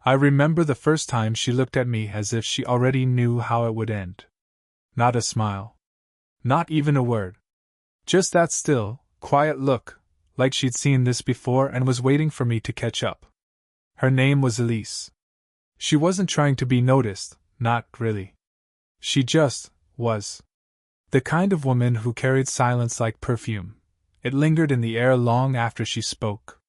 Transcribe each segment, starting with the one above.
I remember the first time she looked at me as if she already knew how it would end. Not a smile. Not even a word. Just that still, quiet look, like she'd seen this before and was waiting for me to catch up. Her name was Elise. She wasn't trying to be noticed, not really. She just was. The kind of woman who carried silence like perfume. It lingered in the air long after she spoke.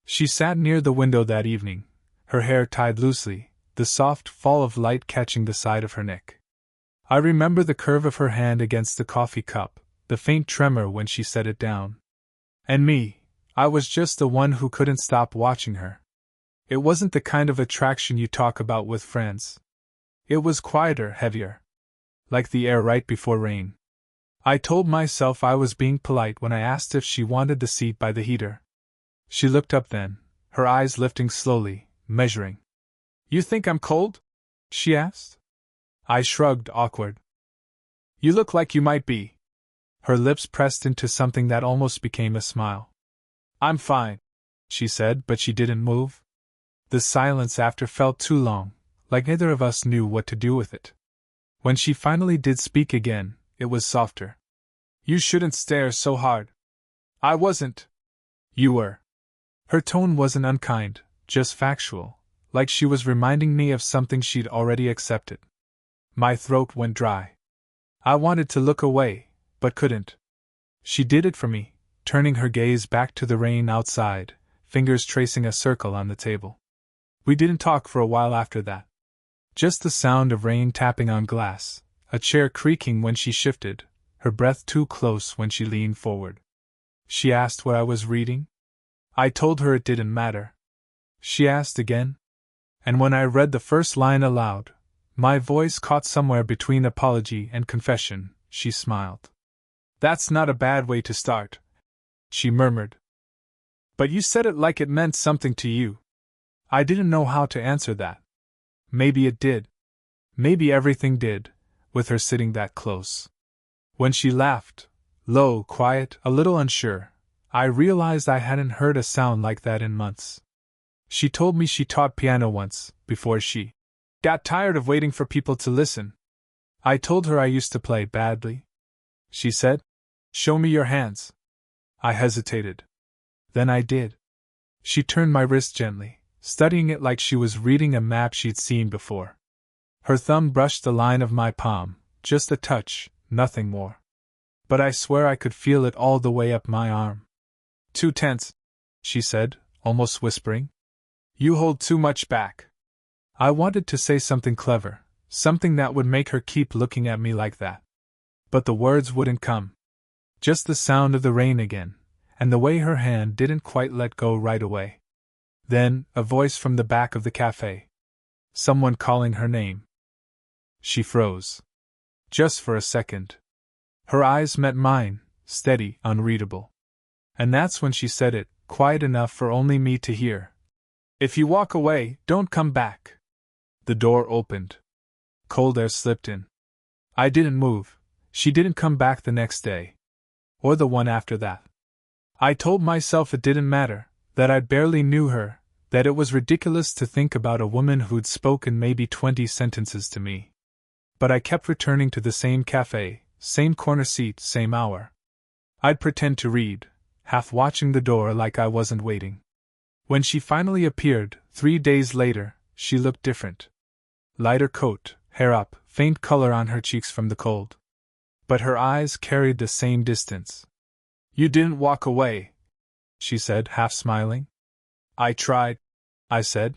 She sat near the window that evening, her hair tied loosely, the soft fall of light catching the side of her neck. I remember the curve of her hand against the coffee cup, the faint tremor when she set it down. And me, I was just the one who couldn't stop watching her. It wasn't the kind of attraction you talk about with friends. It was quieter, heavier. Like the air right before rain. I told myself I was being polite when I asked if she wanted the seat by the heater. She looked up then, her eyes lifting slowly, measuring. "You think I'm cold?" she asked. I shrugged, awkward. "You look like you might be." Her lips pressed into something that almost became a smile. "I'm fine," she said, but she didn't move. The silence after felt too long, like neither of us knew what to do with it. When she finally did speak again, it was softer. "You shouldn't stare so hard." "I wasn't." "You were." Her tone wasn't unkind, just factual, like she was reminding me of something she'd already accepted. My throat went dry. I wanted to look away, but couldn't. She did it for me, turning her gaze back to the rain outside, fingers tracing a circle on the table. We didn't talk for a while after that. Just the sound of rain tapping on glass, a chair creaking when she shifted, her breath too close when she leaned forward. She asked what I was reading. I told her it didn't matter. She asked again. And when I read the first line aloud, my voice caught somewhere between apology and confession, she smiled. "That's not a bad way to start," she murmured. "But you said it like it meant something to you." I didn't know how to answer that. Maybe it did. Maybe everything did, with her sitting that close. When she laughed, low, quiet, a little unsure, I realized I hadn't heard a sound like that in months. She told me she taught piano once, before she got tired of waiting for people to listen. I told her I used to play badly. She said, "Show me your hands." I hesitated. Then I did. She turned my wrist gently, studying it like she was reading a map she'd seen before. Her thumb brushed the line of my palm, just a touch, nothing more. But I swear I could feel it all the way up my arm. "Too tense," she said, almost whispering. "You hold too much back." I wanted to say something clever, something that would make her keep looking at me like that. But the words wouldn't come. Just the sound of the rain again, and the way her hand didn't quite let go right away. Then, a voice from the back of the cafe. Someone calling her name. She froze. Just for a second. Her eyes met mine, steady, unreadable. And that's when she said it, quiet enough for only me to hear. "If you walk away, don't come back." The door opened. Cold air slipped in. I didn't move. She didn't come back the next day. Or the one after that. I told myself it didn't matter, that I barely knew her, that it was ridiculous to think about a woman who'd spoken maybe 20 sentences to me. But I kept returning to the same cafe, same corner seat, same hour. I'd pretend to read, half watching the door like I wasn't waiting. When she finally appeared, 3 days later, she looked different. Lighter coat, hair up, faint color on her cheeks from the cold. But her eyes carried the same distance. "You didn't walk away," she said, half smiling. "I tried," I said.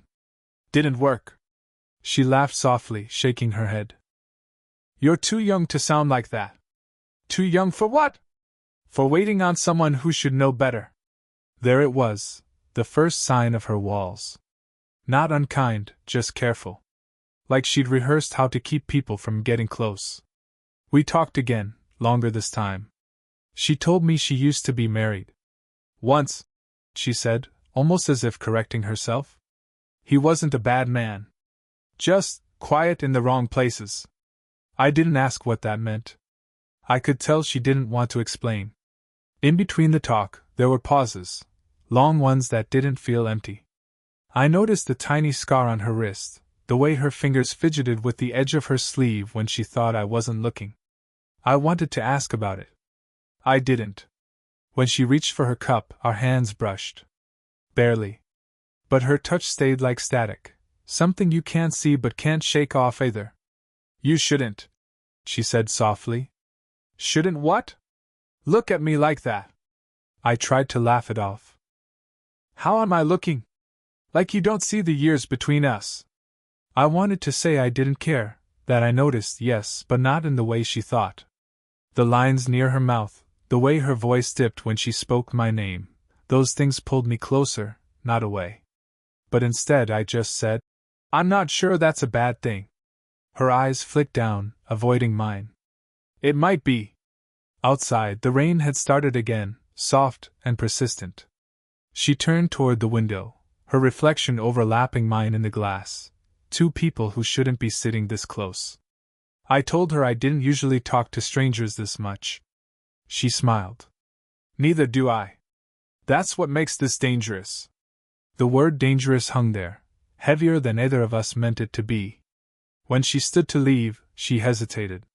"Didn't work." She laughed softly, shaking her head. "You're too young to sound like that." "Too young for what?" "For waiting on someone who should know better." There it was, the first sign of her walls. Not unkind, just careful. Like she'd rehearsed how to keep people from getting close. We talked again, longer this time. She told me she used to be married. "Once," she said, almost as if correcting herself. "He wasn't a bad man. Just quiet in the wrong places." I didn't ask what that meant. I could tell she didn't want to explain. In between the talk, there were pauses, long ones that didn't feel empty. I noticed the tiny scar on her wrist, the way her fingers fidgeted with the edge of her sleeve when she thought I wasn't looking. I wanted to ask about it. I didn't. When she reached for her cup, our hands brushed. Barely. But her touch stayed like static, something you can't see but can't shake off either. You shouldn't, she said softly. Shouldn't what? Look at me like that. I tried to laugh it off. How am I looking? Like you don't see the years between us. I wanted to say I didn't care, that I noticed, yes, but not in the way she thought. The lines near her mouth, the way her voice dipped when she spoke my name, those things pulled me closer, not away. But instead I just said, I'm not sure that's a bad thing. Her eyes flicked down, avoiding mine. It might be. Outside, the rain had started again, soft and persistent. She turned toward the window, her reflection overlapping mine in the glass. Two people who shouldn't be sitting this close. I told her I didn't usually talk to strangers this much. She smiled. Neither do I. That's what makes this dangerous. The word dangerous hung there, heavier than either of us meant it to be. When she stood to leave, she hesitated.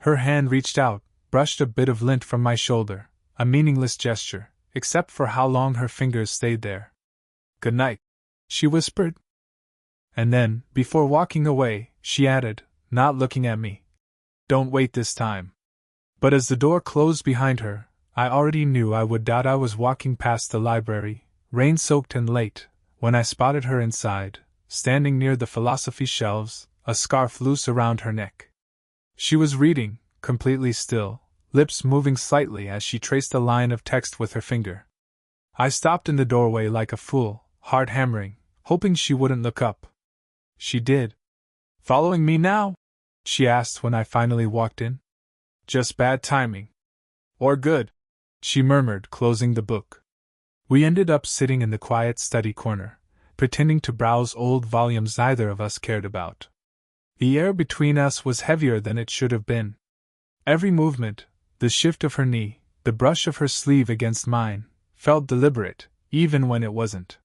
Her hand reached out, brushed a bit of lint from my shoulder, a meaningless gesture, except for how long her fingers stayed there. Good night, she whispered. And then, before walking away, she added, not looking at me, don't wait this time. But as the door closed behind her, I already knew I would doubt I was walking past the library, rain-soaked and late, when I spotted her inside, standing near the philosophy shelves, a scarf loose around her neck. She was reading, completely still, lips moving slightly as she traced a line of text with her finger. I stopped in the doorway like a fool, heart hammering, hoping she wouldn't look up. She did. Following me now? She asked when I finally walked in. Just bad timing. Or good, she murmured, closing the book. We ended up sitting in the quiet study corner, pretending to browse old volumes neither of us cared about. The air between us was heavier than it should have been. Every movement, the shift of her knee, the brush of her sleeve against mine, felt deliberate, even when it wasn't.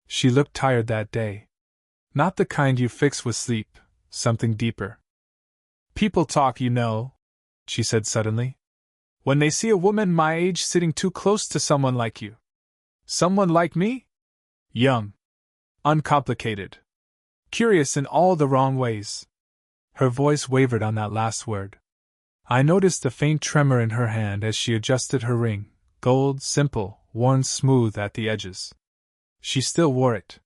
She looked tired that day. Not the kind you fix with sleep, something deeper. People talk, you know, she said suddenly. When they see a woman my age sitting too close to someone like you. Someone like me? Young. Uncomplicated. Curious in all the wrong ways. Her voice wavered on that last word. I noticed the faint tremor in her hand as she adjusted her ring, gold, simple, worn smooth at the edges. She still wore it.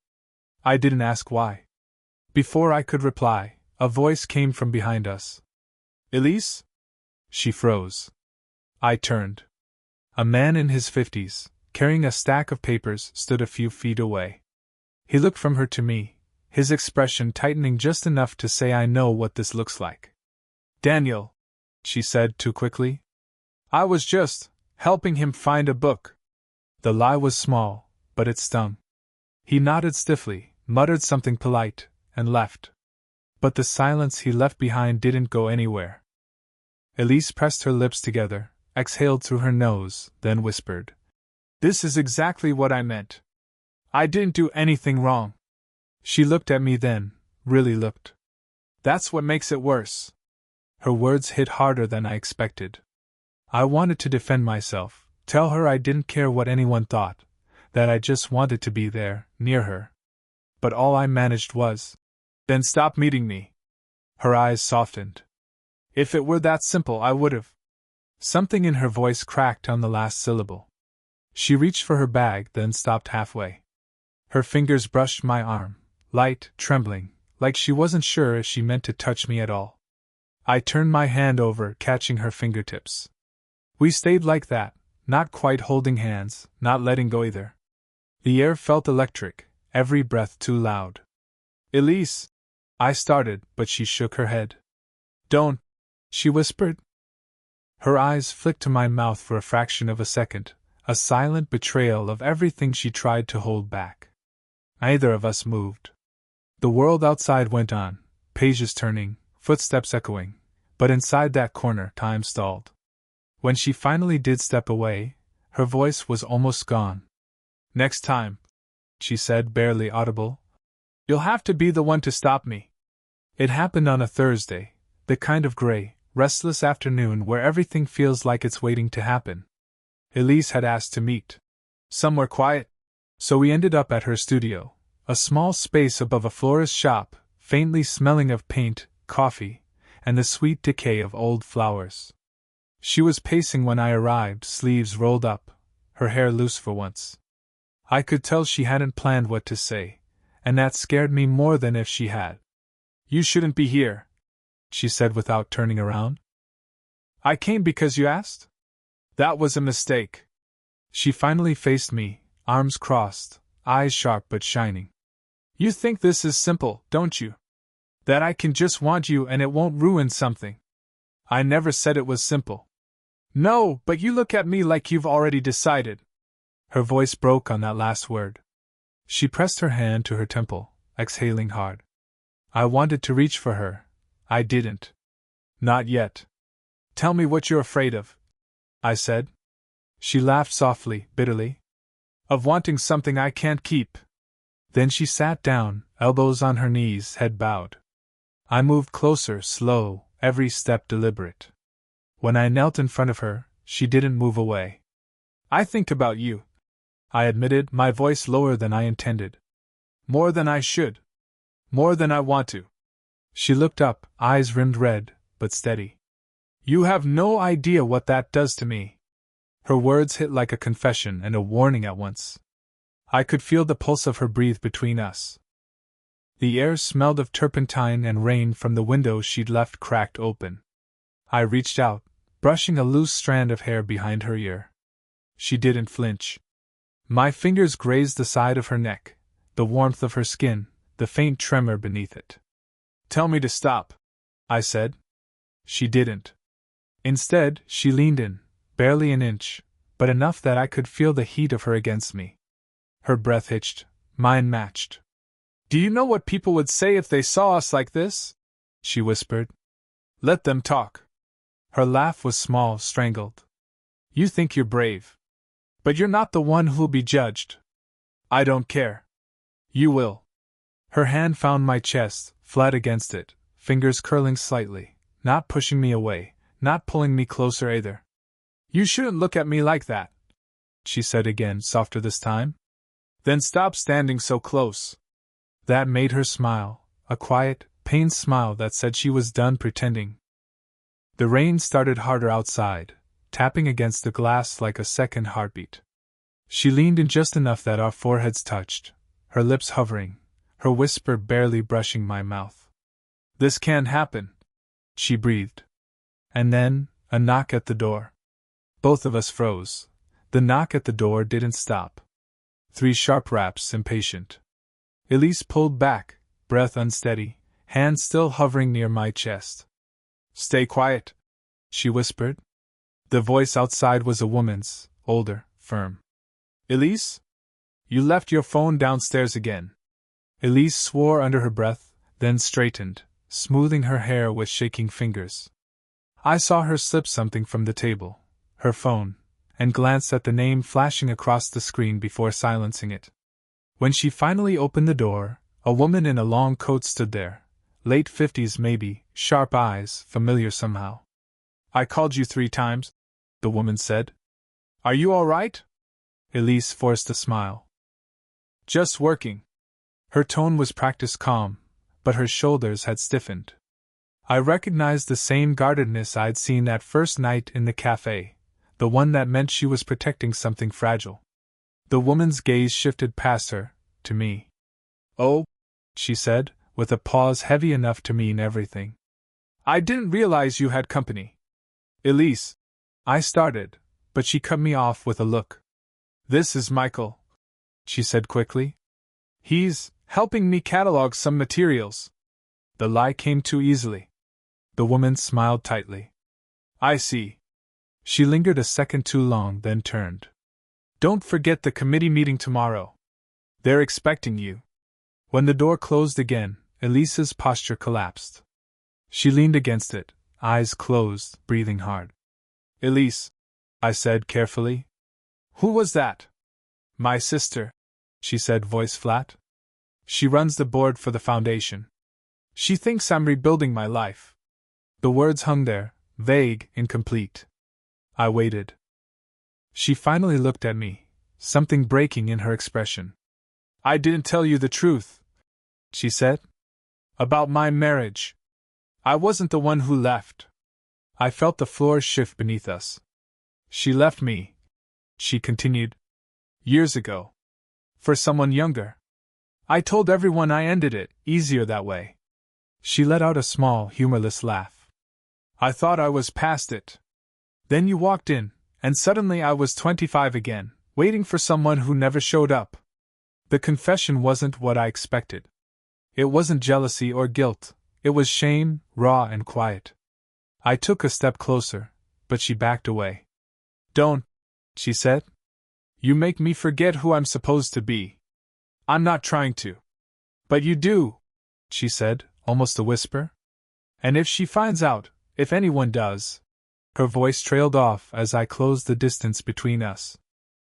I didn't ask why. Before I could reply, a voice came from behind us. Elise? She froze. I turned. A man in his 50s, carrying a stack of papers, stood a few feet away. He looked from her to me, his expression tightening just enough to say I know what this looks like. Daniel, she said too quickly. I was just helping him find a book. The lie was small, but it stung. He nodded stiffly, muttered something polite, and left. But the silence he left behind didn't go anywhere. Elise pressed her lips together, exhaled through her nose, then whispered. This is exactly what I meant. I didn't do anything wrong. She looked at me then, really looked. That's what makes it worse. Her words hit harder than I expected. I wanted to defend myself, tell her I didn't care what anyone thought, that I just wanted to be there, near her. But all I managed was, then stop meeting me. Her eyes softened. If it were that simple, I would've. Something in her voice cracked on the last syllable. She reached for her bag, then stopped halfway. Her fingers brushed my arm, light, trembling, like she wasn't sure if she meant to touch me at all. I turned my hand over, catching her fingertips. We stayed like that, not quite holding hands, not letting go either. The air felt electric, every breath too loud. Elise! I started, but she shook her head. Don't, she whispered. Her eyes flicked to my mouth for a fraction of a second, a silent betrayal of everything she tried to hold back. Neither of us moved. The world outside went on, pages turning, footsteps echoing, but inside that corner time stalled. When she finally did step away, her voice was almost gone. Next time, she said, barely audible. You'll have to be the one to stop me. It happened on a Thursday, the kind of gray, restless afternoon where everything feels like it's waiting to happen. Elise had asked to meet somewhere quiet, so we ended up at her studio, a small space above a florist's shop, faintly smelling of paint, coffee, and the sweet decay of old flowers. She was pacing when I arrived, sleeves rolled up, her hair loose for once. I could tell she hadn't planned what to say, and that scared me more than if she had. You shouldn't be here, she said without turning around. I came because you asked? That was a mistake. She finally faced me, arms crossed, eyes sharp but shining. You think this is simple, don't you? That I can just want you and it won't ruin something. I never said it was simple. No, but you look at me like you've already decided. Her voice broke on that last word. She pressed her hand to her temple, exhaling hard. I wanted to reach for her. I didn't. Not yet. Tell me what you're afraid of, I said. She laughed softly, bitterly. Of wanting something I can't keep. Then she sat down, elbows on her knees, head bowed. I moved closer, slow, every step deliberate. When I knelt in front of her, she didn't move away. I think about you, I admitted, my voice lower than I intended. More than I should. More than I want to. She looked up, eyes rimmed red, but steady. You have no idea what that does to me. Her words hit like a confession and a warning at once. I could feel the pulse of her breathe between us. The air smelled of turpentine and rain from the window she'd left cracked open. I reached out, brushing a loose strand of hair behind her ear. She didn't flinch. My fingers grazed the side of her neck, the warmth of her skin, the faint tremor beneath it. Tell me to stop, I said. She didn't. Instead, she leaned in, barely an inch, but enough that I could feel the heat of her against me. Her breath hitched, mine matched. Do you know what people would say if they saw us like this? She whispered. Let them talk. Her laugh was small, strangled. You think you're brave. But you're not the one who'll be judged. I don't care. You will. Her hand found my chest, flat against it, fingers curling slightly, not pushing me away, not pulling me closer either. You shouldn't look at me like that, she said again, softer this time. Then stop standing so close. That made her smile, a quiet, pained smile that said she was done pretending. The rain started harder outside, tapping against the glass like a second heartbeat. She leaned in just enough that our foreheads touched, her lips hovering, her whisper barely brushing my mouth. This can't happen, she breathed. And then, a knock at the door. Both of us froze. The knock at the door didn't stop. 3 sharp raps, impatient. Elise pulled back, breath unsteady, hand still hovering near my chest. Stay quiet, she whispered. The voice outside was a woman's, older, firm. Elise? You left your phone downstairs again. Elise swore under her breath, then straightened, smoothing her hair with shaking fingers. I saw her slip something from the table, her phone, and glanced at the name flashing across the screen before silencing it. When she finally opened the door, a woman in a long coat stood there, late 50s maybe, sharp eyes, familiar somehow. I called you 3 times, the woman said. Are you all right? Elise forced a smile. Just working. Her tone was practiced calm, but her shoulders had stiffened. I recognized the same guardedness I'd seen that first night in the cafe, the one that meant she was protecting something fragile. The woman's gaze shifted past her, to me. Oh, she said, with a pause heavy enough to mean everything. I didn't realize you had company. Elise, I started, but she cut me off with a look. This is Michael, she said quickly. He's helping me catalog some materials. The lie came too easily. The woman smiled tightly. I see. She lingered a second too long, then turned. Don't forget the committee meeting tomorrow. They're expecting you. When the door closed again, Elise's posture collapsed. She leaned against it, eyes closed, breathing hard. Elise, I said carefully. Who was that? My sister, she said, voice flat. She runs the board for the foundation. She thinks I'm rebuilding my life. The words hung there, vague, incomplete. I waited. She finally looked at me, something breaking in her expression. I didn't tell you the truth, she said. About my marriage. I wasn't the one who left. I felt the floor shift beneath us. She left me, she continued, years ago. For someone younger. I told everyone I ended it, easier that way. She let out a small, humorless laugh. I thought I was past it. Then you walked in, and suddenly I was 25 again, waiting for someone who never showed up. The confession wasn't what I expected. It wasn't jealousy or guilt, it was shame, raw and quiet. I took a step closer, but she backed away. Don't, she said. You make me forget who I'm supposed to be. I'm not trying to. But you do, she said, almost a whisper. And if she finds out, if anyone does. Her voice trailed off as I closed the distance between us.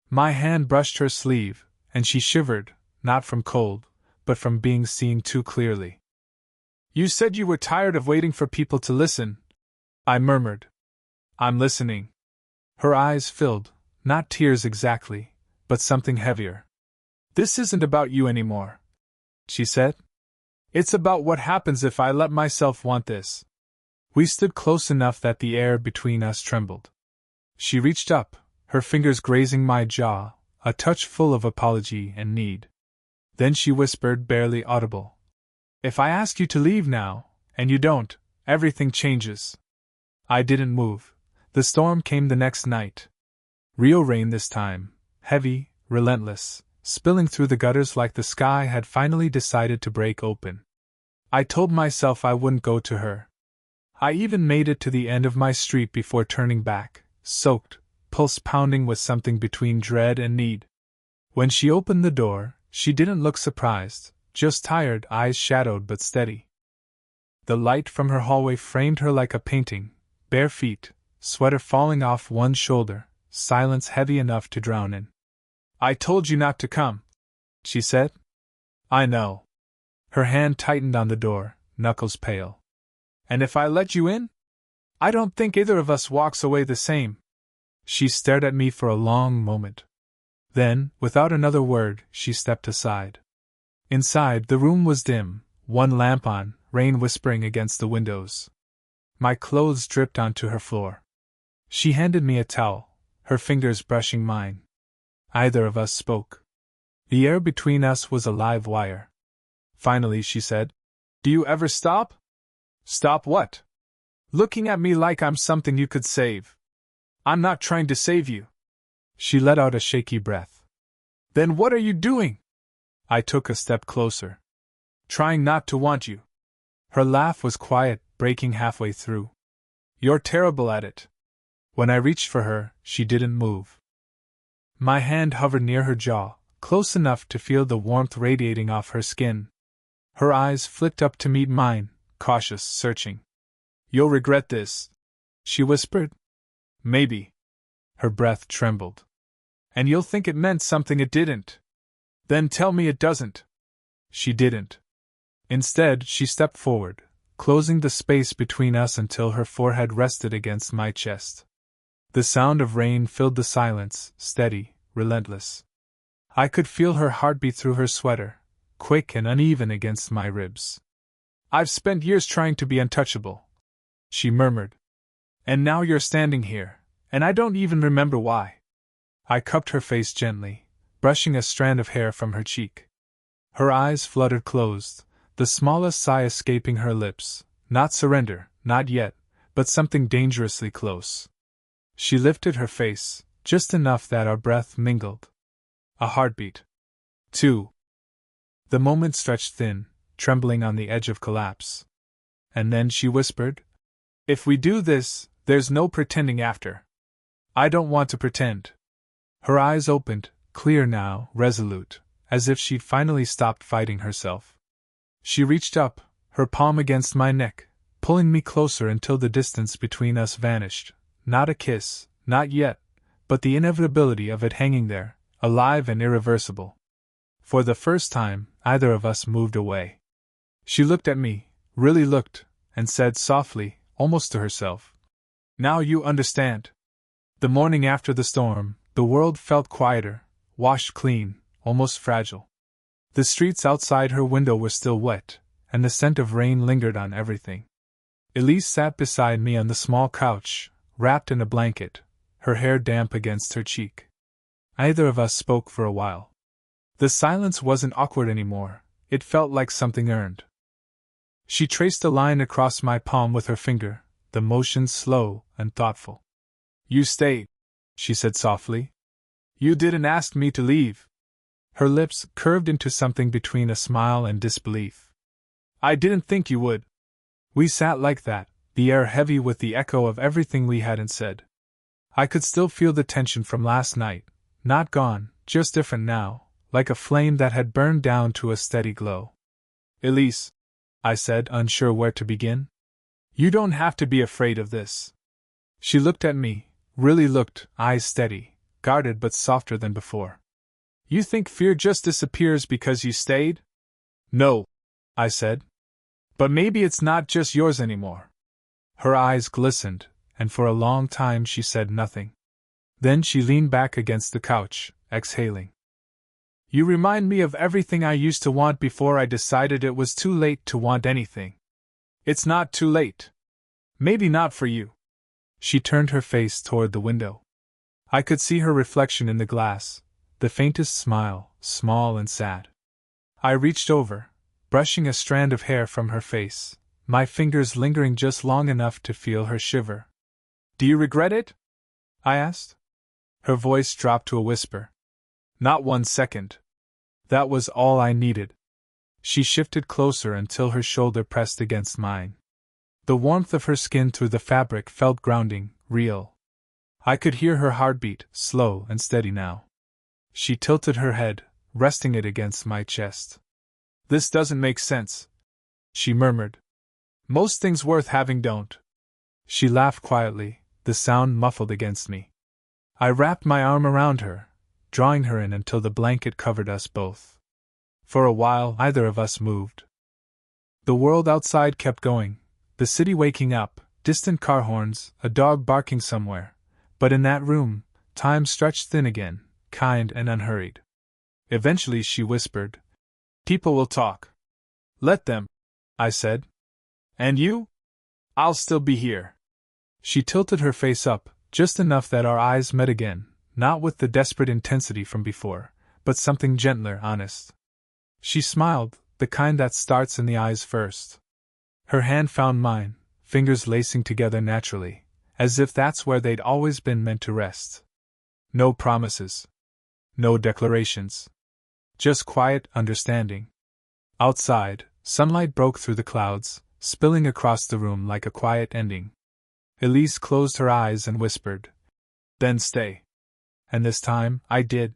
My hand brushed her sleeve, and she shivered, not from cold, but from being seen too clearly. You said you were tired of waiting for people to listen, I murmured. I'm listening. Her eyes filled, not tears exactly, but something heavier. This isn't about you anymore, she said. It's about what happens if I let myself want this. We stood close enough that the air between us trembled. She reached up, her fingers grazing my jaw, a touch full of apology and need. Then she whispered, barely audible. If I ask you to leave now, and you don't, everything changes. I didn't move. The storm came the next night. Real rain this time, heavy, relentless, spilling through the gutters like the sky had finally decided to break open. I told myself I wouldn't go to her. I even made it to the end of my street before turning back, soaked, pulse pounding with something between dread and need. When she opened the door, she didn't look surprised, just tired, eyes shadowed but steady. The light from her hallway framed her like a painting, bare feet, sweater falling off one shoulder, silence heavy enough to drown in. I told you not to come, she said. I know. Her hand tightened on the door, knuckles pale. And if I let you in? I don't think either of us walks away the same. She stared at me for a long moment. Then, without another word, she stepped aside. Inside, the room was dim, one lamp on, rain whispering against the windows. My clothes dripped onto her floor. She handed me a towel, her fingers brushing mine. Neither of us spoke. The air between us was a live wire. Finally, she said, Do you ever stop? Stop what? Looking at me like I'm something you could save. I'm not trying to save you. She let out a shaky breath. Then what are you doing? I took a step closer. Trying not to want you. Her laugh was quiet, breaking halfway through. You're terrible at it. When I reached for her, she didn't move. My hand hovered near her jaw, close enough to feel the warmth radiating off her skin. Her eyes flicked up to meet mine, cautious, searching. You'll regret this, she whispered. Maybe. Her breath trembled. And you'll think it meant something it didn't. Then tell me it doesn't. She didn't. Instead, she stepped forward, closing the space between us until her forehead rested against my chest. The sound of rain filled the silence, steady, relentless. I could feel her heartbeat through her sweater, quick and uneven against my ribs. I've spent years trying to be untouchable, she murmured. And now you're standing here, and I don't even remember why. I cupped her face gently, brushing a strand of hair from her cheek. Her eyes fluttered closed, the smallest sigh escaping her lips. Not surrender, not yet, but something dangerously close. She lifted her face, just enough that our breath mingled. A heartbeat. 2. The moment stretched thin, trembling on the edge of collapse. And then she whispered, If we do this, there's no pretending after. I don't want to pretend. Her eyes opened, clear now, resolute, as if she'd finally stopped fighting herself. She reached up, her palm against my neck, pulling me closer until the distance between us vanished. Not a kiss, not yet, but the inevitability of it hanging there, alive and irreversible. For the first time, either of us moved away. She looked at me, really looked, and said softly, almost to herself, "Now you understand." The morning after the storm, the world felt quieter, washed clean, almost fragile. The streets outside her window were still wet, and the scent of rain lingered on everything. Elise sat beside me on the small couch, wrapped in a blanket, her hair damp against her cheek. Neither of us spoke for a while. The silence wasn't awkward anymore, it felt like something earned. She traced a line across my palm with her finger, the motion slow and thoughtful. "You stayed," she said softly. "You didn't ask me to leave." Her lips curved into something between a smile and disbelief. "I didn't think you would." We sat like that, the air heavy with the echo of everything we hadn't said. I could still feel the tension from last night, not gone, just different now, like a flame that had burned down to a steady glow. "Elise," I said, unsure where to begin. "You don't have to be afraid of this." She looked at me, really looked, eyes steady, guarded but softer than before. "You think fear just disappears because you stayed?" "No," I said. "But maybe it's not just yours anymore." Her eyes glistened, and for a long time she said nothing. Then she leaned back against the couch, exhaling. "You remind me of everything I used to want before I decided it was too late to want anything. It's not too late. Maybe not for you." She turned her face toward the window. I could see her reflection in the glass, the faintest smile, small and sad. I reached over, brushing a strand of hair from her face, my fingers lingering just long enough to feel her shiver. "Do you regret it?" I asked. Her voice dropped to a whisper. "Not 1 second. That was all I needed." She shifted closer until her shoulder pressed against mine. The warmth of her skin through the fabric felt grounding, real. I could hear her heartbeat, slow and steady now. She tilted her head, resting it against my chest. "This doesn't make sense," she murmured. "Most things worth having don't." She laughed quietly, the sound muffled against me. I wrapped my arm around her, drawing her in until the blanket covered us both. For a while, neither of us moved. The world outside kept going, the city waking up, distant car horns, a dog barking somewhere. But in that room, time stretched thin again, kind and unhurried. Eventually she whispered, "People will talk." "Let them," I said. "And you?" "I'll still be here." She tilted her face up, just enough that our eyes met again, not with the desperate intensity from before, but something gentler, honest. She smiled, the kind that starts in the eyes first. Her hand found mine, fingers lacing together naturally, as if that's where they'd always been meant to rest. No promises. No declarations. Just quiet understanding. Outside, sunlight broke through the clouds, spilling across the room like a quiet ending. Elise closed her eyes and whispered, "Then stay." And this time, I did.